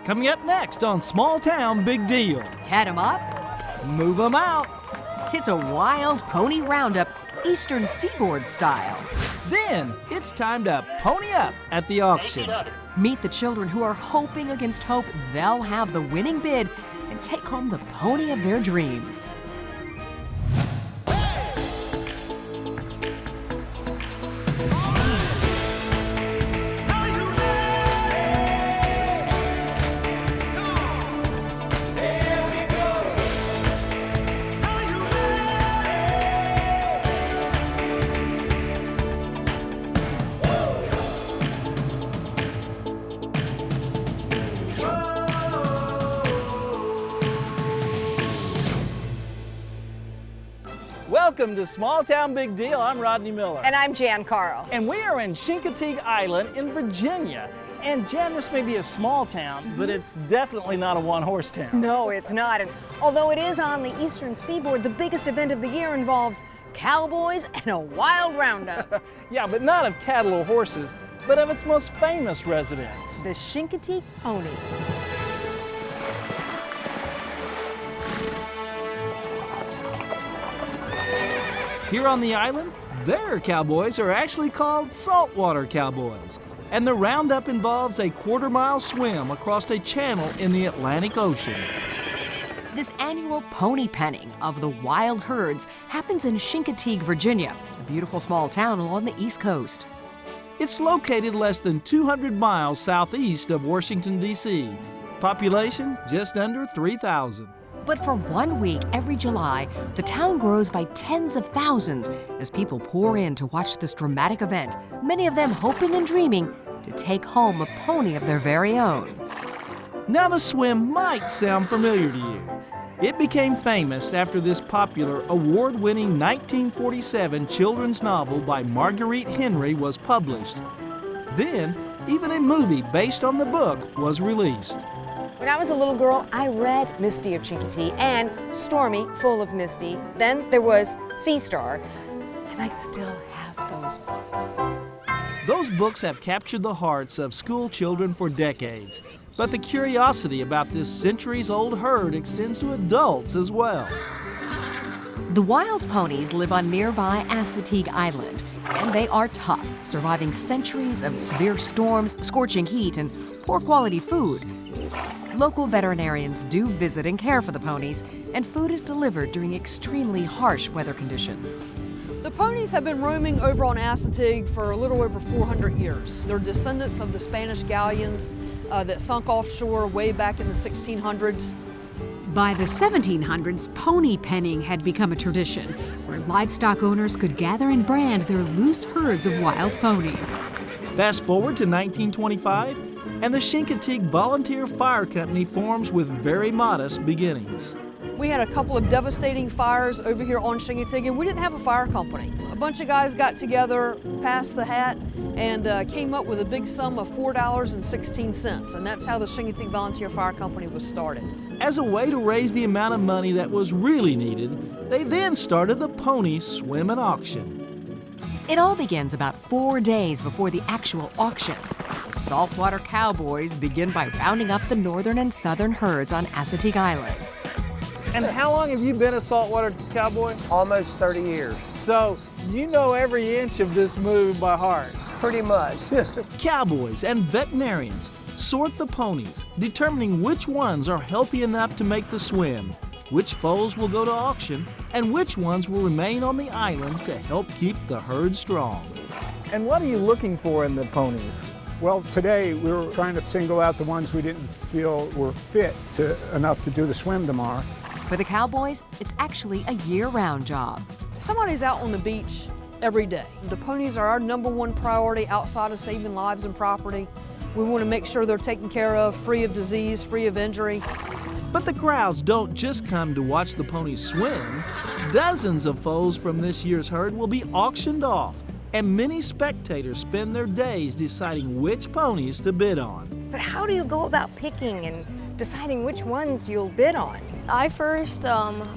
Coming up next on Small Town Big Deal. Head 'em up. Move 'em out. It's a wild pony roundup, Eastern Seaboard style. Then it's time to pony up at the auction. Meet the children who are hoping against hope they'll have the winning bid and take home the pony of their dreams. Welcome to Small Town Big Deal. I'm Rodney Miller. And I'm Jan Carl. And we are in Chincoteague Island in Virginia. And Jan, this may be a small town, but it's definitely not a one-horse town. No, it's not. And although it is on the Eastern Seaboard, the biggest event of the year involves cowboys and a wild roundup. Yeah, but not of cattle or horses, but of its most famous residents. The Chincoteague Ponies. Here on the island, their cowboys are actually called saltwater cowboys. And the roundup involves a quarter-mile swim across a channel in the Atlantic Ocean. This annual pony penning of the wild herds happens in Chincoteague, Virginia, a beautiful small town along the East Coast. It's located less than 200 miles southeast of Washington, D.C. Population just under 3,000. But for 1 week every July, the town grows by tens of thousands as people pour in to watch this dramatic event, many of them hoping and dreaming to take home a pony of their very own. Now the swim might sound familiar to you. It became famous after this popular award-winning 1947 children's novel by Marguerite Henry was published. Then, even a movie based on the book was released. When I was a little girl, I read Misty of Chincoteague and Stormy, Full of Misty. Then there was Sea Star, and I still have those books. Those books have captured the hearts of school children for decades. But the curiosity about this centuries-old herd extends to adults as well. The wild ponies live on nearby Assateague Island, and they are tough, surviving centuries of severe storms, scorching heat, and poor quality food. Local veterinarians do visit and care for the ponies, and food is delivered during extremely harsh weather conditions. The ponies have been roaming over on Assateague for a little over 400 years. They're descendants of the Spanish galleons that sunk offshore way back in the 1600s. By the 1700s, pony penning had become a tradition where livestock owners could gather and brand their loose herds of wild ponies. Fast forward to 1925, and the Chincoteague Volunteer Fire Company forms with very modest beginnings. We had a couple of devastating fires over here on Chincoteague, and we didn't have a fire company. A bunch of guys got together, passed the hat, and came up with a big sum of $4.16, and that's how the Chincoteague Volunteer Fire Company was started. As a way to raise the amount of money that was really needed, they then started the pony swim and auction. It all begins about 4 days before the actual auction. Saltwater cowboys begin by rounding up the northern and southern herds on Assateague Island. And how long have you been a saltwater cowboy? Almost 30 years. So you know every inch of this move by heart. Pretty much. Cowboys and veterinarians sort the ponies, determining which ones are healthy enough to make the swim, which foals will go to auction, and which ones will remain on the island to help keep the herd strong. And what are you looking for in the ponies? Well, today we were trying to single out the ones we didn't feel were fit enough to do the swim tomorrow. For the cowboys, it's actually a year-round job. Somebody's out on the beach every day. The ponies are our #1 priority outside of saving lives and property. We want to make sure they're taken care of, free of disease, free of injury. But the crowds don't just come to watch the ponies swim. Dozens of foals from this year's herd will be auctioned off, and many spectators spend their days deciding which ponies to bid on. But how do you go about picking and deciding which ones you'll bid on? I first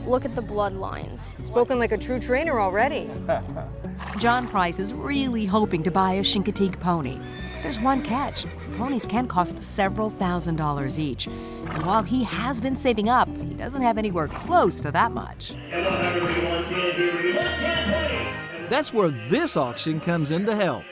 look at the bloodlines. Spoken like a true trainer already. John Price is really hoping to buy a Chincoteague pony. there's one catch. Ponies can cost several $1,000s each. And while he has been saving up, he doesn't have anywhere close to that much. That's where this auction comes in to help.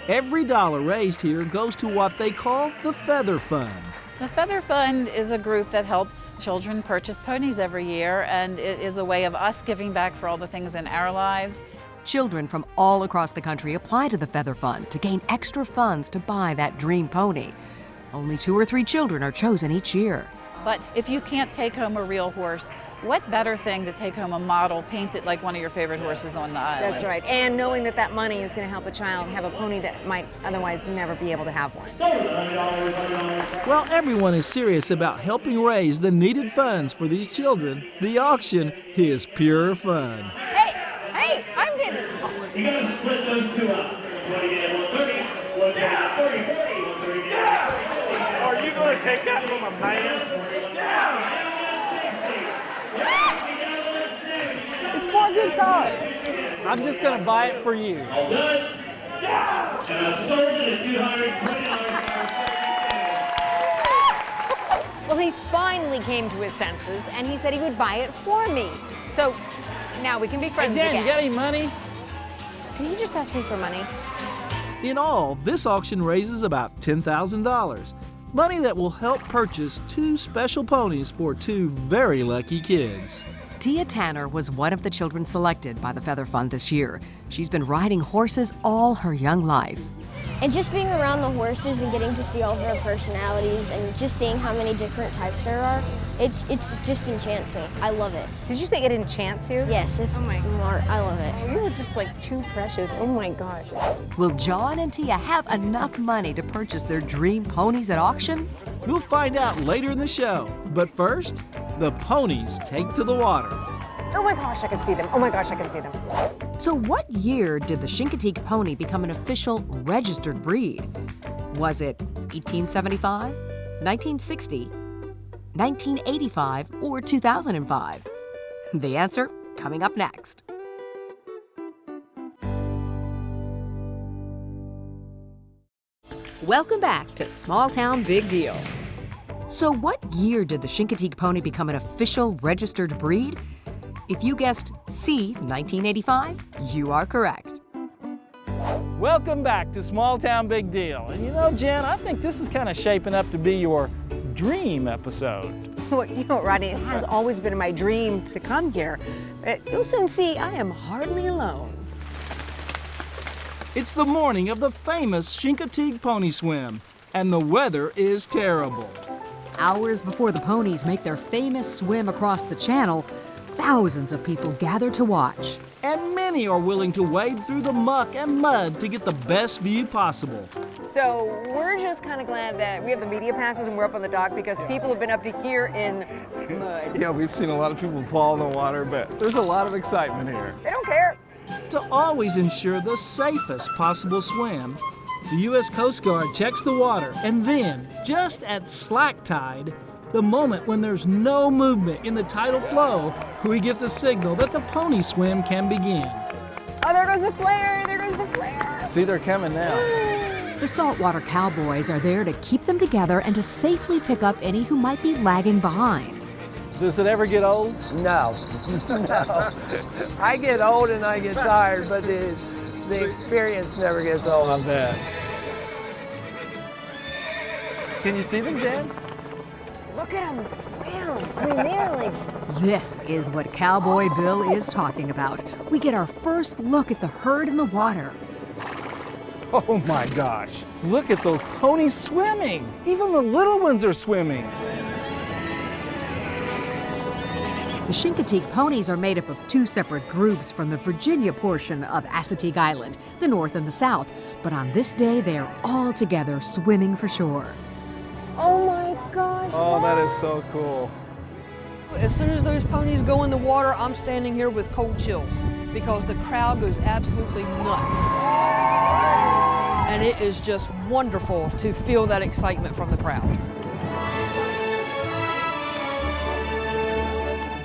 Every dollar raised here goes to what they call the Feather Fund. The Feather Fund is a group that helps children purchase ponies every year, and it is a way of us giving back for all the things in our lives. Children from all across the country apply to the Feather Fund to gain extra funds to buy that dream pony. Only 2 or 3 children are chosen each year. But if you can't take home a real horse, what better thing to take home a model painted like one of your favorite horses on the island? That's right. And knowing that that money is going to help a child have a pony that might otherwise never be able to have one. While everyone is serious about helping raise the needed funds for these children, the auction is pure fun. Hey, I'm getting... You gotta split those two up. 130, 130, 130, Are you going to take that from a man? It's for a good cause. I'm just going to buy it for you. All done? Yeah! And I sold it at $220. Well, he finally came to his senses, and he said he would buy it for me. So now we can be friends Hey, Jen, again. you got any money? Can you just ask me for money? In all, this auction raises about $10,000. Money that will help purchase 2 special ponies for 2 very lucky kids. Tia Tanner was one of the children selected by the Feather Fund this year. She's been riding horses all her young life. And just being around the horses and getting to see all of their personalities and just seeing how many different types there are, it just enchants me. I love it. Did you say it enchants you? Yes, it's smart. I love it. You were just like too precious. Oh my gosh. Will John and Tia have enough money to purchase their dream ponies at auction? We'll find out later in the show. But first, the ponies take to the water. Oh my gosh, I can see them. Oh my gosh, I can see them. So what year did the Chincoteague pony become an official registered breed? Was it 1875, 1960, 1985, or 2005? The answer coming up next. Welcome back to Small Town Big Deal. So what year did the Chincoteague pony become an official registered breed? If you guessed C, 1985, you are correct. Welcome back to Small Town Big Deal. And you know, Jen, I think this is kind of shaping up to be your dream episode. Well, you know, Rodney, it has always been my dream to come here. You'll soon see I am hardly alone. It's the morning of the famous Chincoteague Pony Swim, and the weather is terrible. Hours before the ponies make their famous swim across the channel, thousands of people gather to watch. And many are willing to wade through the muck and mud to get the best view possible. So we're just kind of glad that we have the media passes and we're up on the dock because people have been up to here in mud. Yeah, we've seen a lot of people fall in the water, but there's a lot of excitement here. They don't care. To always ensure the safest possible swim, the U.S. Coast Guard checks the water, and then, just at slack tide, the moment when there's no movement in the tidal flow, we get the signal that the pony swim can begin. Oh, there goes the flare! There goes the flare! See, they're coming now. The saltwater cowboys are there to keep them together and to safely pick up any who might be lagging behind. Does it ever get old? No, no. I get old and I get tired, but the experience never gets old. I bet. Can you see them, Jan? Look at them swim. I mean, they're like... This is what Cowboy Bill is talking about. We get our first look at the herd in the water. Oh my gosh, look at those ponies swimming. Even the little ones are swimming. The Chincoteague ponies are made up of 2 separate groups from the Virginia portion of Assateague Island, the north and the south. But on this day, they are all together swimming for shore. Oh my gosh. Oh, that is so cool. As soon as those ponies go in the water, I'm standing here with cold chills because the crowd goes absolutely nuts. And it is just wonderful to feel that excitement from the crowd.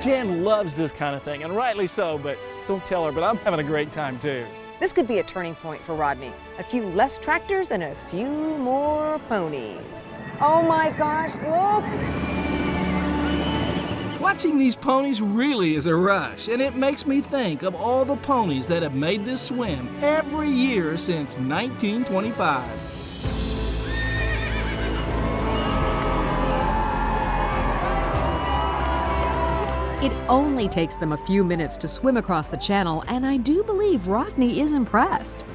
Jan loves this kind of thing, and rightly so, but don't tell her, but I'm having a great time too. This could be a turning point for Rodney. A few less tractors and a few more ponies. Oh my gosh, look! Watching these ponies really is a rush, and it makes me think of all the ponies that have made this swim every year since 1925. It only takes them a few minutes to swim across the channel, and I do believe Rodney is impressed.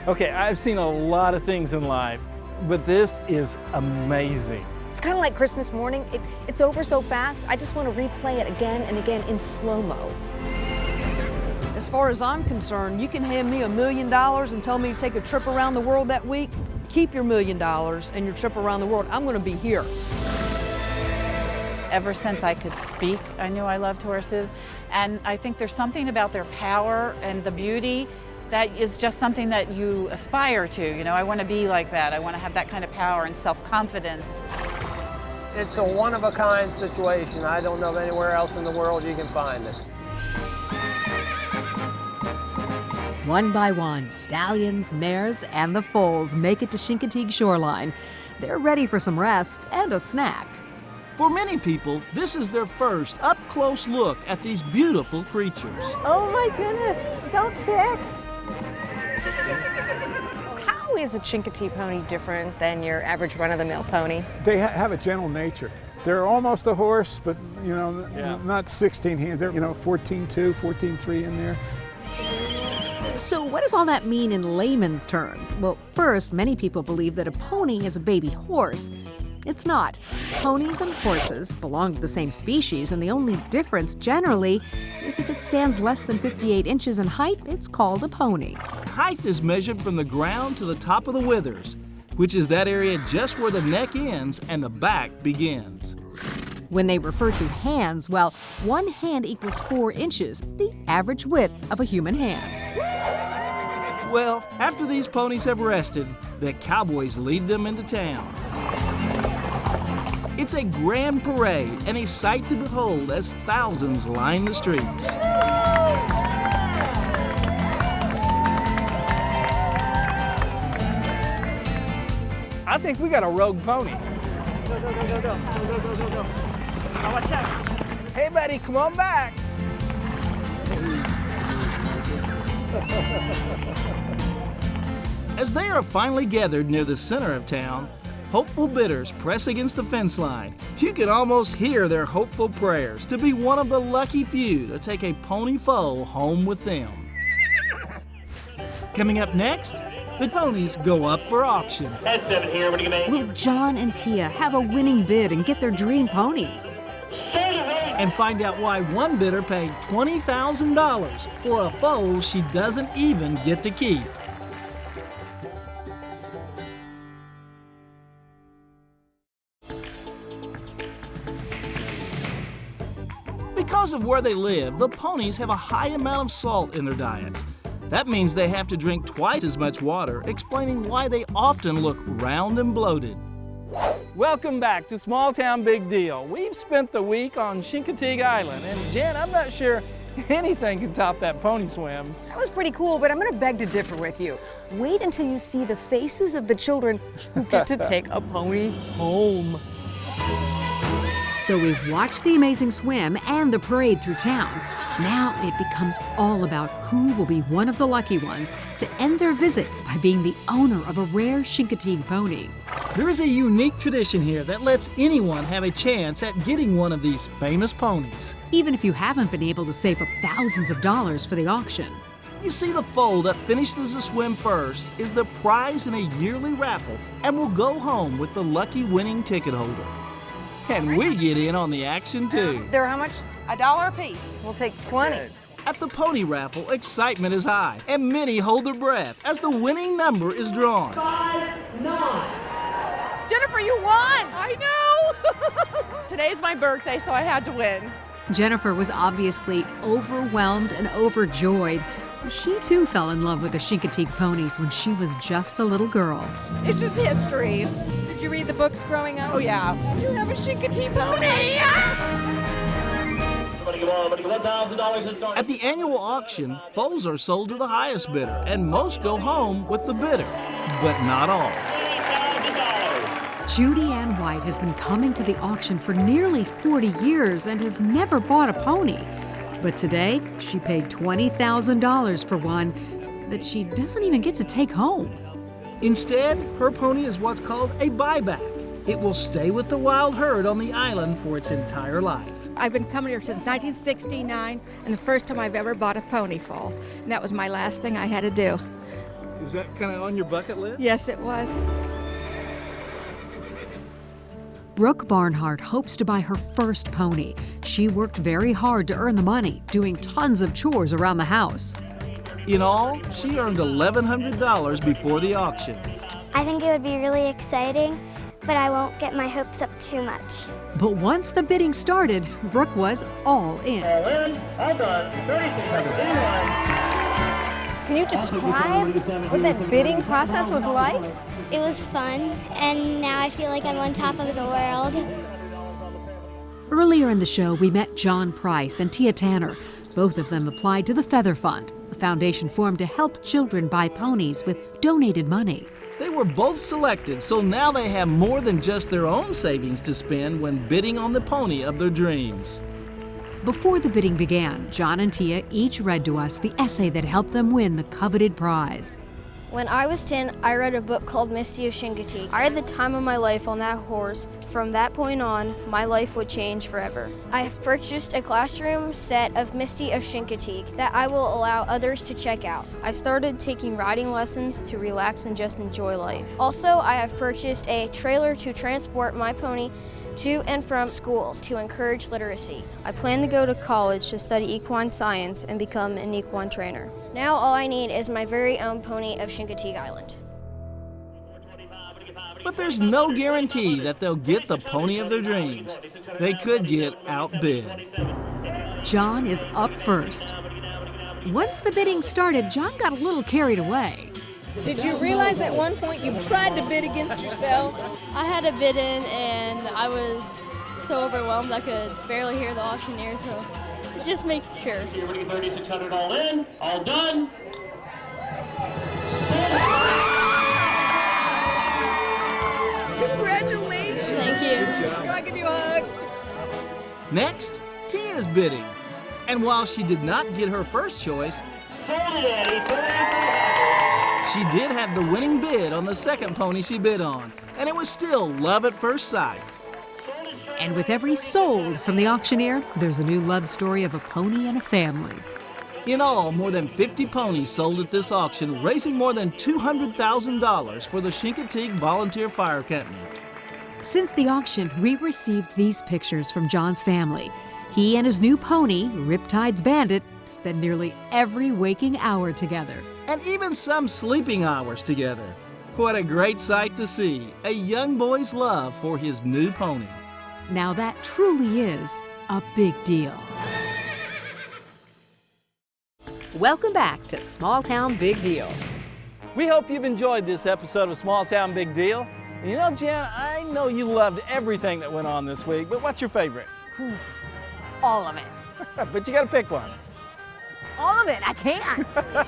Okay, I've seen a lot of things in life, but this is amazing. It's kind of like Christmas morning. It's over so fast, I just want to replay it again and again in slow-mo. As far as I'm concerned, you can hand me $1 million and tell me to take a trip around the world that week. Keep your $1 million and your trip around the world. I'm going to be here. Ever since I could speak, I knew I loved horses. And I think there's something about their power and the beauty that is just something that you aspire to. You know, I want to be like that. I want to have that kind of power and self-confidence. It's a one-of-a-kind situation. I don't know of anywhere else in the world you can find it. One by one, stallions, mares, and the foals make it to Chincoteague Shoreline. They're ready for some rest and a snack. For many people, this is their first up-close look at these beautiful creatures. Oh my goodness, don't kick! How is a Chincoteague pony different than your average run-of-the-mill pony? They have a gentle nature. They're almost a horse, but not 16 hands. They're 14.2, 14.3 in there. So what does all that mean in layman's terms? Well, first, many people believe that a pony is a baby horse. It's not. Ponies and horses belong to the same species, and the only difference generally is if it stands less than 58 inches in height, it's called a pony. Height is measured from the ground to the top of the withers, which is that area just where the neck ends and the back begins. When they refer to hands, well, one hand equals 4 inches, the average width of a human hand. Well, after these ponies have rested, the cowboys lead them into town. It's a grand parade and a sight to behold as thousands line the streets. I think we got a rogue pony. Go. Now watch out. Hey, buddy, come on back. As they are finally gathered near the center of town, hopeful bidders press against the fence line. You can almost hear their hopeful prayers to be one of the lucky few to take a pony foal home with them. Coming up next, the ponies go up for auction. At 7 here, what do you make? Will John and Tia have a winning bid and get their dream ponies? And find out why one bidder paid $20,000 for a foal she doesn't even get to keep. Because of where they live, the ponies have a high amount of salt in their diets. That means they have to drink twice as much water, explaining why they often look round and bloated. Welcome back to Small Town Big Deal. We've spent the week on Chincoteague Island, and Jen, I'm not sure anything can top that pony swim. That was pretty cool, but I'm going to beg to differ with you. Wait until you see the faces of the children who get to take a pony home. So we've watched the amazing swim and the parade through town. Now it becomes all about who will be one of the lucky ones to end their visit by being the owner of a rare Chincoteague pony. There is a unique tradition here that lets anyone have a chance at getting one of these famous ponies. Even if you haven't been able to save up thousands of dollars for the auction. You see, the foal that finishes the swim first is the prize in a yearly raffle and will go home with the lucky winning ticket holder. And we get in on the action too. They're how much? $1 a piece. We'll take 20. At the pony raffle, excitement is high, and many hold their breath as the winning number is drawn. 5, 9. Jennifer, you won! I know! Today's my birthday, so I had to win. Jennifer was obviously overwhelmed and overjoyed. She too fell in love with the Chincoteague ponies when she was just a little girl. It's just history. Did you read the books growing up? Oh, yeah. You have a Chincoteague pony! $1,000 in starting. At the annual auction, foals are sold to the highest bidder, and most go home with the bidder, but not all. Judy Ann White has been coming to the auction for nearly 40 years and has never bought a pony. But today, she paid $20,000 for one that she doesn't even get to take home. Instead, her pony is what's called a buyback. It will stay with the wild herd on the island for its entire life. I've been coming here since 1969, and the first time I've ever bought a pony foal. And that was my last thing I had to do. Is that kind of on your bucket list? Yes, it was. Brooke Barnhart hopes to buy her first pony. She worked very hard to earn the money, doing tons of chores around the house. In all, she earned $1,100 before the auction. I think it would be really exciting, but I won't get my hopes up too much. But once the bidding started, Brooke was all in. All in, all done, 3,600 in line. Can you describe what that bidding process was like? It was fun, and now I feel like I'm on top of the world. Earlier in the show, we met John Price and Tia Tanner. Both of them applied to the Feather Fund, a foundation formed to help children buy ponies with donated money. They were both selected, so now they have more than just their own savings to spend when bidding on the pony of their dreams. Before the bidding began, John and Tia each read to us the essay that helped them win the coveted prize. When I was 10, I read a book called Misty of Chincoteague. I had the time of my life on that horse. From that point on, my life would change forever. I have purchased a classroom set of Misty of Chincoteague that I will allow others to check out. I started taking riding lessons to relax and just enjoy life. Also, I have purchased a trailer to transport my pony to and from schools to encourage literacy. I plan to go to college to study equine science and become an equine trainer. Now all I need is my very own pony of Chincoteague Island. But there's no guarantee that they'll get the pony of their dreams. They could get outbid. John is up first. Once the bidding started, John got a little carried away. Did you realize at one point you tried to bid against yourself? I had a bid in and I was so overwhelmed I could barely hear the auctioneer, so just make sure. You're winning 3,600 all in, all done. Congratulations! Thank you. Can I give you a hug? Next, Tia's bidding. And while she did not get her first choice, Sold it, Eddie. she did have the winning bid on the second pony she bid on, and it was still love at first sight. And with every sold from the auctioneer, there's a new love story of a pony and a family. In all, more than 50 ponies sold at this auction, raising more than $200,000 for the Chincoteague Volunteer Fire Company. Since the auction, we received these pictures from John's family. He and his new pony, Riptide's Bandit, spend nearly every waking hour together. And even some sleeping hours together. What a great sight to see, a young boy's love for his new pony. Now that truly is a big deal. Welcome back to Small Town Big Deal. We hope you've enjoyed this episode of Small Town Big Deal. And you know, Jen, I know you loved everything that went on this week, but what's your favorite? All of it. But you gotta pick one. All of it. I can't.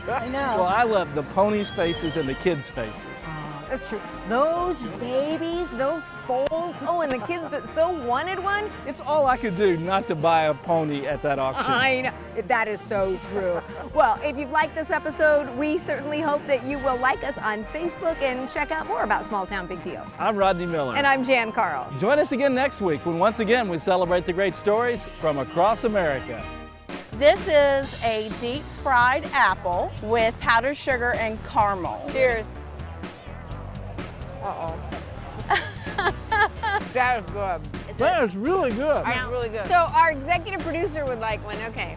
I know. Well, I love the ponies' faces and the kids' faces. That's true. Those babies, those foals. Oh, and the kids that so wanted one. It's all I could do not to buy a pony at that auction. I know. That is so true. Well, if you've liked this episode, we certainly hope that you will like us on Facebook and check out more about Small Town Big Deal. I'm Rodney Miller. And I'm Jan Carl. Join us again next week when once again we celebrate the great stories from across America. This is a deep fried apple with powdered sugar and caramel. Cheers. Uh-oh. That is good. That is really good. That's really good. So our executive producer would like one. Okay.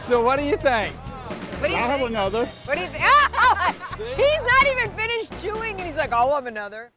So what do you think? What do you I'll think? have another. What do you think? He's not even finished chewing and he's like, I'll have another.